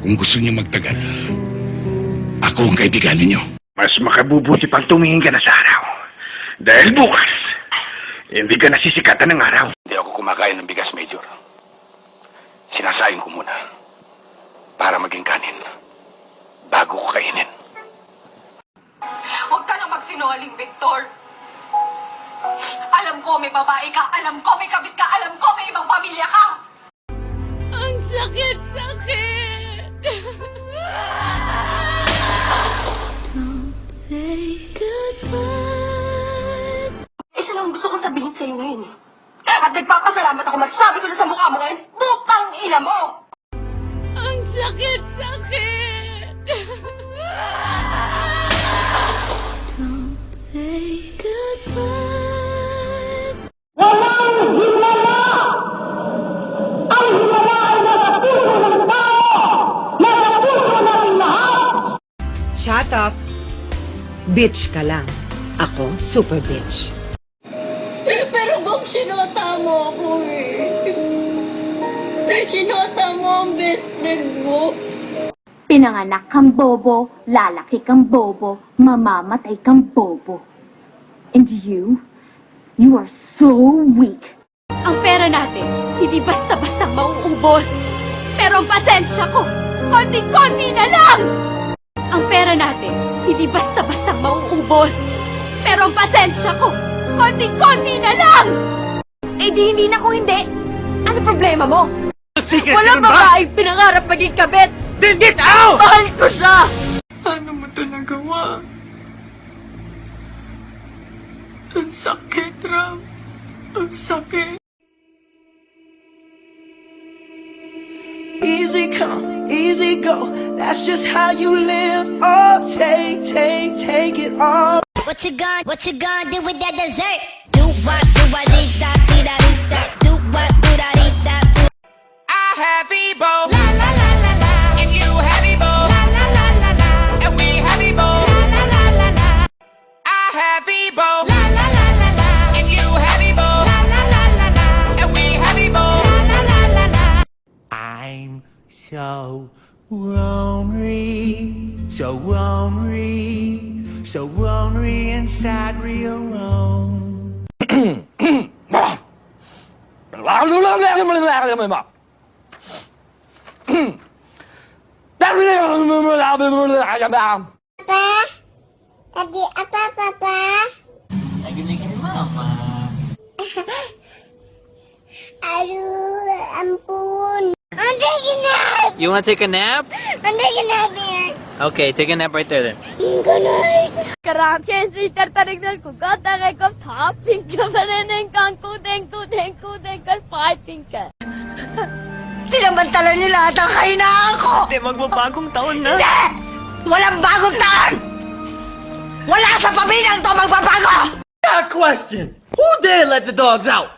Kung gusto niyo magtagal, ako ang kaibigan ninyo. Mas makabubuti pang tumingin ka na sa araw. Dahil bukas, hindi ka nasisikatan ng araw. Hindi ako kumakain ng bigas, Major. Sinasayin ko muna para maging kanin bago ko kainin. Huwag ka na magsinungaling, Victor. Alam ko may babae ka, alam ko may kabit ka, alam ko may ibang pamilya ka. Ang sakit-sakit! Don't say goodbye. Isa lang gusto kong sabihin sa'yo ngayon eh. At nagpapasalamat ako masasabi ko na sa mukha mo ngayon, bukang ina mo! Ang sakit-sakit! Don't say goodbye. Walang himala! Ang himala ay nasa puso ng tao! Nasa puso natin lahat! Shut up. Bitch ka lang. Ako, super bitch. Pero bang sinota mo ako eh. Sinota mo ang best friend mo. Pinanganak kang bobo, lalaki kang bobo, mamamatay kang bobo. And you are so weak. Ang pera natin, hindi basta-bastang mauubos. Pero ang pasensya ko, konti-konti na lang! Ang pera natin, hindi basta-bastang mauubos. Pero ang pasensya ko, konti-konti na lang! Eh di hindi na kung hindi. Ano problema mo? Walang babaeng pinangarap maging kabit! Then get out! Mahal ko siya! Paano mo ito nagawa? Ang sakit, Ram. Ang sakit. Easy come, easy go. That's just how you live. Oh, take it all. What you gonna do with that dessert? Do what, dee da, dee da, dee da. Do what, do da, dee da. I have Ebo. La la la la la. And you have Ebo. La la la la la. And we have Ebo. La la la la la. I have Ebo. La la la la la. And you have Ebo. La la la la la. And we have Ebo. La la la la la. I'm so lonely, so lonely, so lonely inside real alone. Tadi apa, Papa? Lagi-lagi mama. Aduh, ampun. I'm taking a nap. You want to take a nap? I'm taking a nap here. Okay, take a nap right there then. Good night. Karang kensi tartarigdal ko gata kay ko topping ka bananeng kang kudeng kal fighting ka. Sinamantala niyo lahat ang kahinaan ko! Hindi, magbabagong taon na. Hindi! Walang bagong taon! Wala sa pamilyang to magbabago! Got a question. Who dare let the dogs out?